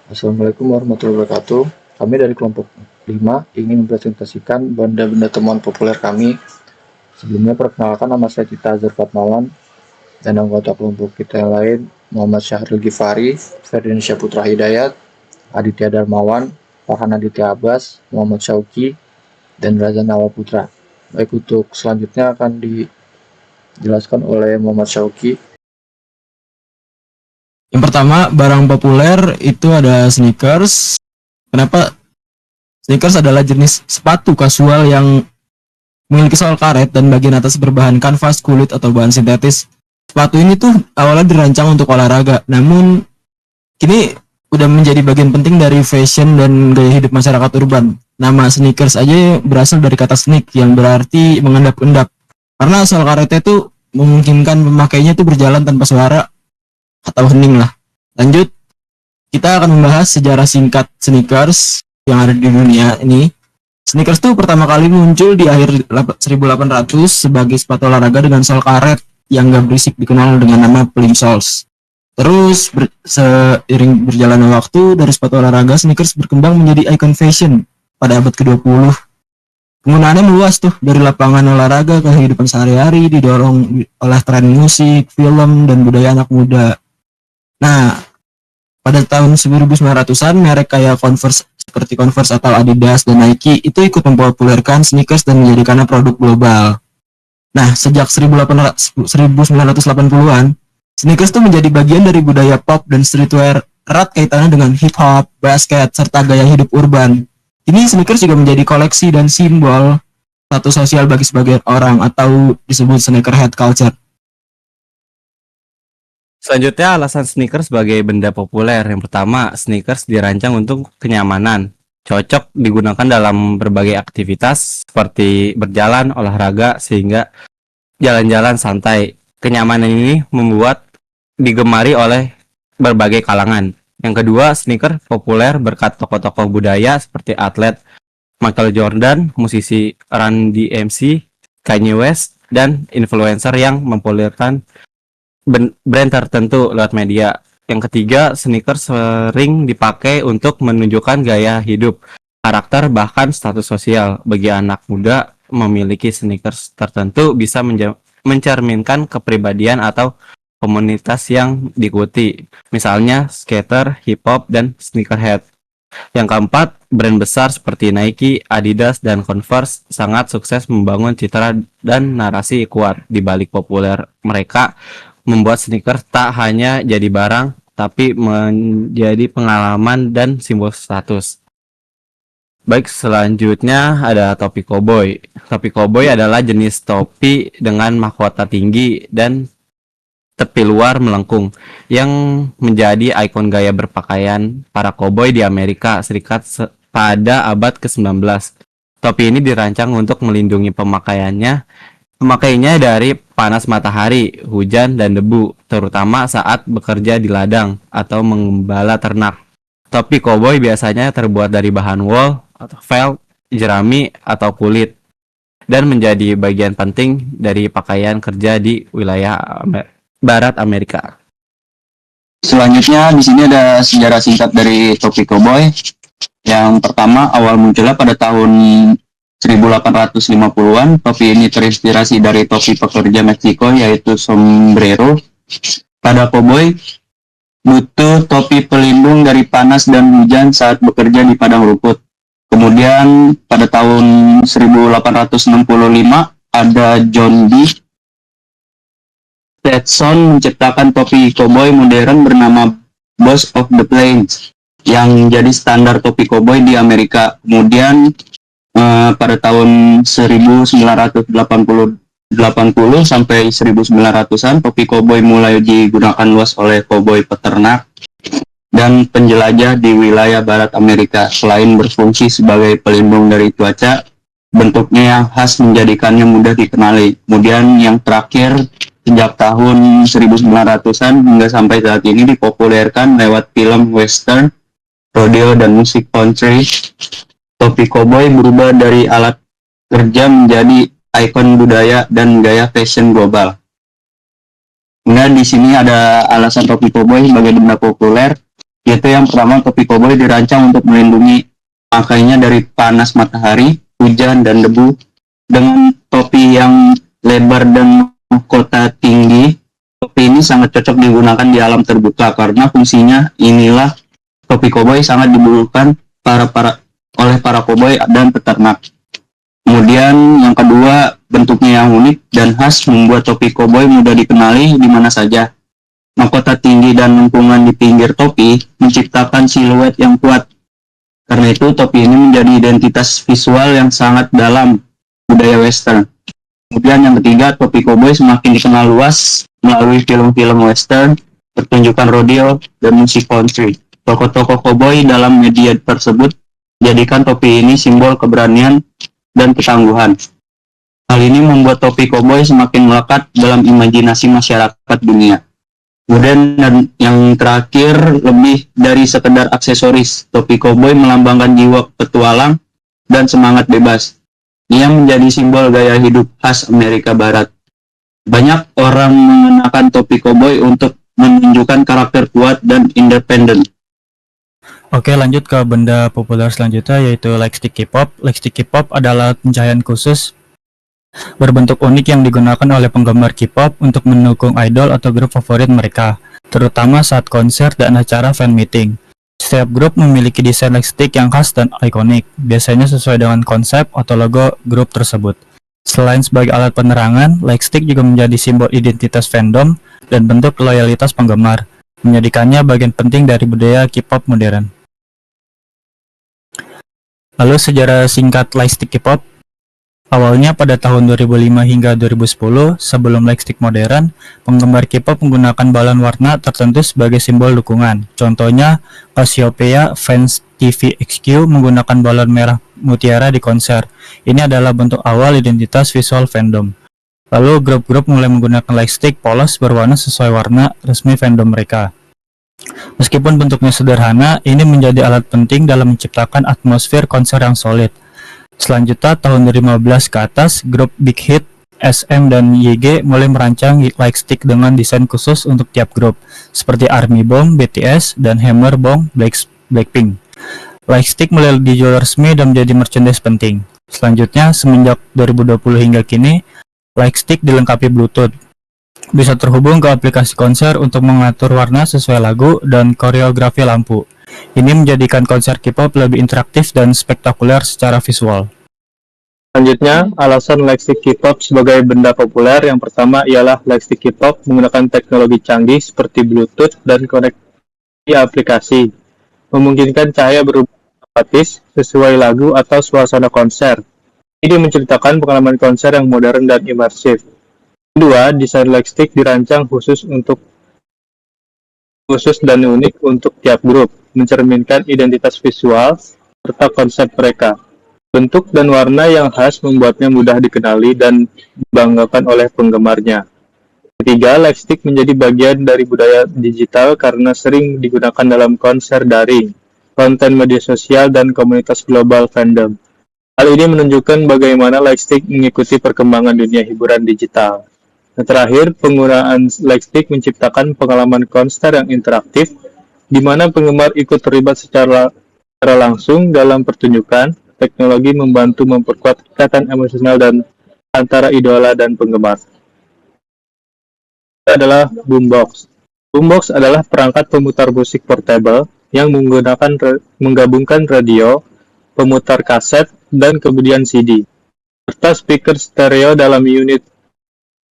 Assalamualaikum warahmatullahi wabarakatuh. Kami dari kelompok 5 ingin mempresentasikan benda-benda temuan populer kami. Sebelumnya perkenalkan, nama saya Cita Azhar Fatmawan dan anggota kelompok kita yang lain Muhammad Syahril Gifari, Ferdiansyah Putra Hidayat, Aditya Darmawan, Farhan Aditya Abbas, Muhammad Syauki, dan Razan Awal Putra. Baik, untuk selanjutnya akan dijelaskan oleh Muhammad Syauki. Yang pertama, barang populer itu ada sneakers. Kenapa? Sneakers adalah jenis sepatu kasual yang memiliki sol karet dan bagian atas berbahan kanvas, kulit, atau bahan sintetis. Sepatu ini tuh awalnya dirancang untuk olahraga, namun kini udah menjadi bagian penting dari fashion dan gaya hidup masyarakat urban. Nama sneakers aja berasal dari kata sneak yang berarti mengendap-endap. Karena sol karetnya tuh memungkinkan pemakainya tuh berjalan tanpa suara atau hening lah. Lanjut, kita akan membahas sejarah singkat sneakers yang ada di dunia ini. Sneakers tuh pertama kali muncul di akhir 1800 sebagai sepatu olahraga dengan sol karet yang gak berisik, dikenal dengan nama plimsolls. Terus seiring berjalannya waktu, dari sepatu olahraga sneakers berkembang menjadi ikon fashion pada abad ke-20. Penggunaannya meluas tuh, dari lapangan olahraga ke kehidupan sehari-hari, didorong oleh tren musik, film, dan budaya anak muda. Nah, pada tahun 1900-an, merek kayak Converse seperti Converse atau Adidas dan Nike itu ikut mempopulerkan sneakers dan menjadikannya produk global. Nah, sejak 1980-an, sneakers itu menjadi bagian dari budaya pop dan streetwear erat kaitannya dengan hip hop, basket, serta gaya hidup urban. Ini sneakers juga menjadi koleksi dan simbol status sosial bagi sebagian orang atau disebut sneakerhead culture. Selanjutnya, alasan sneakers sebagai benda populer. Yang pertama, sneakers dirancang untuk kenyamanan. Cocok digunakan dalam berbagai aktivitas seperti berjalan, olahraga, sehingga jalan-jalan santai. Kenyamanan ini membuat digemari oleh berbagai kalangan. Yang kedua, sneakers populer berkat tokoh-tokoh budaya seperti atlet Michael Jordan, musisi Run DMC, Kanye West, dan influencer yang mempopulerkan brand tertentu lewat media. Yang ketiga, sneakers sering dipakai untuk menunjukkan gaya hidup, karakter, bahkan status sosial. Bagi anak muda, memiliki sneakers tertentu bisa mencerminkan kepribadian atau komunitas yang diikuti. Misalnya skater, hip hop, dan sneakerhead. Yang keempat, brand besar seperti Nike, Adidas, dan Converse sangat sukses membangun citra dan narasi kuat. Di balik populer mereka, membuat sneakers tak hanya jadi barang, tapi menjadi pengalaman dan simbol status. Baik, selanjutnya ada topi koboi. Topi koboi adalah jenis topi dengan mahkota tinggi dan tepi luar melengkung yang menjadi ikon gaya berpakaian para koboi di Amerika Serikat pada abad ke-19. Topi ini dirancang untuk melindungi pemakainya dari panas matahari, hujan, dan debu, terutama saat bekerja di ladang atau menggembala ternak. Topi koboi biasanya terbuat dari bahan wool, atau felt, jerami, atau kulit, dan menjadi bagian penting dari pakaian kerja di wilayah Barat Amerika. Selanjutnya di sini ada sejarah singkat dari topi koboi. Yang pertama, awal munculnya pada tahun 1850-an, topi ini terinspirasi dari topi pekerja Meksiko yaitu sombrero. Pada koboi butuh topi pelindung dari panas dan hujan saat bekerja di padang rumput. Kemudian pada tahun 1865 ada John D. Stetson menciptakan topi koboi modern bernama Boss of the Plains yang jadi standar topi koboi di Amerika. Kemudian pada tahun 1980 sampai 1900-an, topi koboi mulai digunakan luas oleh koboi peternak dan penjelajah di wilayah barat Amerika. Selain berfungsi sebagai pelindung dari cuaca, bentuknya yang khas menjadikannya mudah dikenali. Kemudian yang terakhir, sejak tahun 1900-an hingga sampai saat ini dipopulerkan lewat film western, rodeo, dan musik country. Topi koboi berubah dari alat kerja menjadi ikon budaya dan gaya fashion global. Kemudian di sini ada alasan topi koboi sebagai benda populer. Yaitu yang pertama, topi koboi dirancang untuk melindungi pakainya dari panas matahari, hujan, dan debu. Dengan topi yang lebar dan mahkota tinggi, topi ini sangat cocok digunakan di alam terbuka karena fungsinya inilah topi koboi sangat dibutuhkan oleh para koboi dan peternak. Kemudian yang kedua, bentuknya yang unik dan khas membuat topi koboi mudah dikenali di mana saja. Mahkota tinggi dan lengkungan di pinggir topi menciptakan siluet yang kuat. Karena itu, topi ini menjadi identitas visual yang sangat dalam budaya Western. Kemudian yang ketiga, topi koboi semakin dikenal luas melalui film-film Western, pertunjukan rodeo, dan musik country. Tokoh-tokoh koboi dalam media tersebut menjadikan topi ini simbol keberanian dan ketangguhan. Hal ini membuat topi koboi semakin melekat dalam imajinasi masyarakat dunia. Kemudian dan yang terakhir, lebih dari sekedar aksesoris, topi koboi melambangkan jiwa petualang dan semangat bebas. Ia menjadi simbol gaya hidup khas Amerika Barat. Banyak orang mengenakan topi koboi untuk menunjukkan karakter kuat dan independen. Oke, lanjut ke benda populer selanjutnya, yaitu lightstick K-pop. Lightstick K-pop adalah pencahayaan khusus berbentuk unik yang digunakan oleh penggemar K-pop untuk mendukung idol atau grup favorit mereka, terutama saat konser dan acara fan meeting. Setiap grup memiliki desain lightstick yang khas dan ikonik, biasanya sesuai dengan konsep atau logo grup tersebut. Selain sebagai alat penerangan, lightstick juga menjadi simbol identitas fandom dan bentuk loyalitas penggemar, menjadikannya bagian penting dari budaya K-pop modern. Lalu sejarah singkat lightstick K-pop. Awalnya pada tahun 2005 hingga 2010, sebelum lightstick modern, penggemar K-pop menggunakan balon warna tertentu sebagai simbol dukungan. Contohnya, Cassiopeia Fans TV XQ menggunakan balon merah mutiara di konser. Ini adalah bentuk awal identitas visual fandom. Lalu grup-grup mulai menggunakan lightstick polos berwarna sesuai warna resmi fandom mereka. Meskipun bentuknya sederhana, ini menjadi alat penting dalam menciptakan atmosfer konser yang solid. Selanjutnya, tahun 2015 ke atas, grup Big Hit, SM, dan YG mulai merancang lightstick dengan desain khusus untuk tiap grup, seperti Army Bomb, BTS, dan Hammer Bomb, Blackpink. Lightstick mulai dijual resmi dan menjadi merchandise penting. Selanjutnya, semenjak 2020 hingga kini, lightstick dilengkapi Bluetooth. Bisa terhubung ke aplikasi konser untuk mengatur warna sesuai lagu dan koreografi lampu. Ini menjadikan konser K-pop lebih interaktif dan spektakuler secara visual. Selanjutnya, alasan lightstick K-pop sebagai benda populer yang pertama ialah lightstick K-pop menggunakan teknologi canggih seperti Bluetooth dan koneksi aplikasi, memungkinkan cahaya berubah otomatis sesuai lagu atau suasana konser. Ini menceritakan pengalaman konser yang modern dan imersif. Kedua, desain lightstick dirancang khusus dan unik untuk tiap grup, mencerminkan identitas visual serta konsep mereka. Bentuk dan warna yang khas membuatnya mudah dikenali dan dibanggakan oleh penggemarnya. Ketiga, lightstick menjadi bagian dari budaya digital karena sering digunakan dalam konser daring, konten media sosial, dan komunitas global fandom. Hal ini menunjukkan bagaimana lightstick mengikuti perkembangan dunia hiburan digital. Dan terakhir, penggunaan lightstick menciptakan pengalaman konser yang interaktif, di mana penggemar ikut terlibat secara langsung dalam pertunjukan. Teknologi membantu memperkuat ikatan emosional dan antara idola dan penggemar. Ini adalah boombox. Boombox adalah perangkat pemutar musik portable yang menggabungkan radio, pemutar kaset, dan kemudian CD, serta speaker stereo dalam unit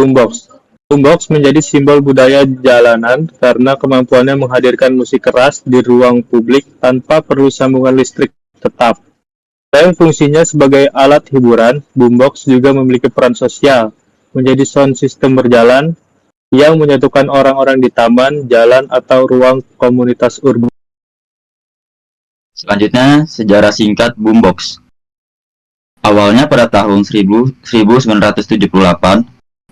boombox. Boombox menjadi simbol budaya jalanan karena kemampuannya menghadirkan musik keras di ruang publik tanpa perlu sambungan listrik tetap. Selain fungsinya sebagai alat hiburan, boombox juga memiliki peran sosial, menjadi sound system berjalan yang menyatukan orang-orang di taman, jalan, atau ruang komunitas urban. Selanjutnya, sejarah singkat boombox. Awalnya pada tahun 1978,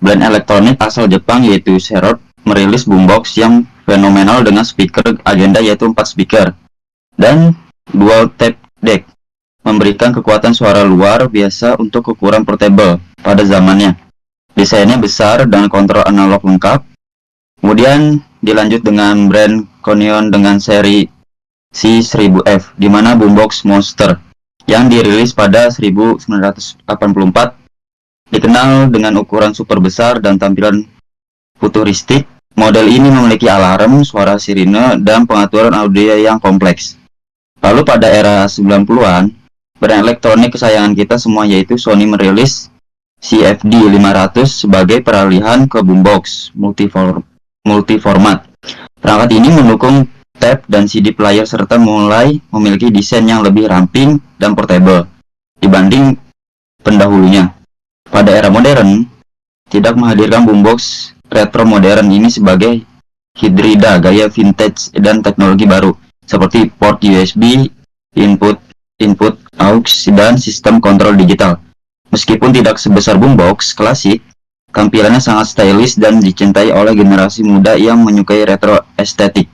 band elektronik asal Jepang yaitu Sherrod merilis boombox yang fenomenal dengan speaker agenda yaitu 4 speaker dan dual tape deck, memberikan kekuatan suara luar biasa untuk ukuran portable pada zamannya. Desainnya besar dan kontrol analog lengkap. Kemudian dilanjut dengan brand Konyon dengan seri C1000F, di mana boombox Monster yang dirilis pada 1984 dikenal dengan ukuran super besar dan tampilan futuristik. Model ini memiliki alarm, suara sirine, dan pengaturan audio yang kompleks. Lalu pada era 90-an, brand elektronik kesayangan kita semua yaitu Sony merilis CFD 500 sebagai peralihan ke boombox multiformat. Perangkat ini mendukung tape dan CD player serta mulai memiliki desain yang lebih ramping dan portable dibanding pendahulunya. Pada era modern, tidak menghadirkan boombox retro modern ini sebagai hibrida gaya vintage dan teknologi baru seperti port USB, input aux, dan sistem kontrol digital. Meskipun tidak sebesar boombox klasik, tampilannya sangat stylish dan dicintai oleh generasi muda yang menyukai retro estetik.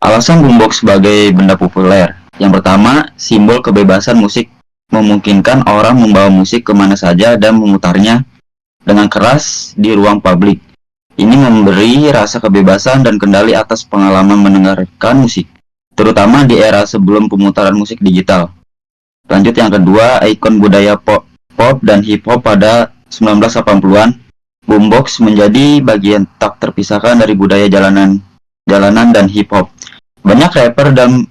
Alasan boombox sebagai benda populer. Yang pertama, simbol kebebasan musik memungkinkan orang membawa musik kemana saja dan memutarnya dengan keras di ruang publik. Ini memberi rasa kebebasan dan kendali atas pengalaman mendengarkan musik, terutama di era sebelum pemutaran musik digital. Lanjut yang kedua, ikon budaya pop dan hip hop pada 1980-an. Boombox menjadi bagian tak terpisahkan dari budaya jalanan dan hip hop. Banyak rapper dan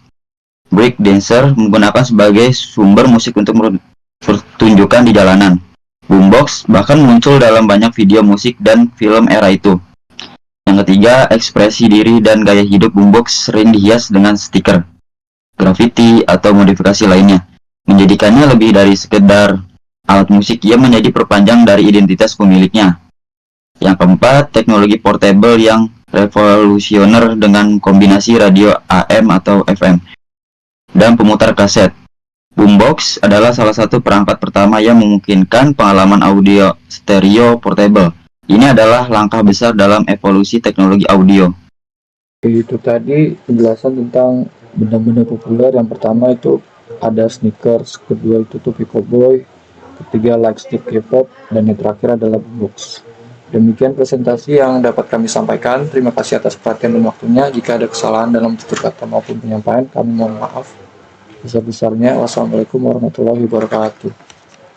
break dancer menggunakan sebagai sumber musik untuk pertunjukan di jalanan. Boombox bahkan muncul dalam banyak video musik dan film era itu. Yang ketiga, ekspresi diri dan gaya hidup boombox sering dihias dengan stiker, graffiti, atau modifikasi lainnya, menjadikannya lebih dari sekedar alat musik. Ia menjadi perpanjang dari identitas pemiliknya. Yang keempat, teknologi portable yang revolusioner dengan kombinasi radio AM atau FM dan pemutar kaset. Boombox adalah salah satu perangkat pertama yang memungkinkan pengalaman audio stereo portable. Ini adalah langkah besar dalam evolusi teknologi audio. Itu tadi penjelasan tentang benda-benda populer. Yang pertama itu ada sneakers, kedua itu topi cowboy, ketiga lightstick K-pop, dan yang terakhir adalah boombox. Demikian presentasi yang dapat kami sampaikan. Terima kasih atas perhatian dan waktunya. Jika ada kesalahan dalam tutur kata maupun penyampaian, kami mohon maaf sebesar-besarnya. Wassalamualaikum warahmatullahi wabarakatuh.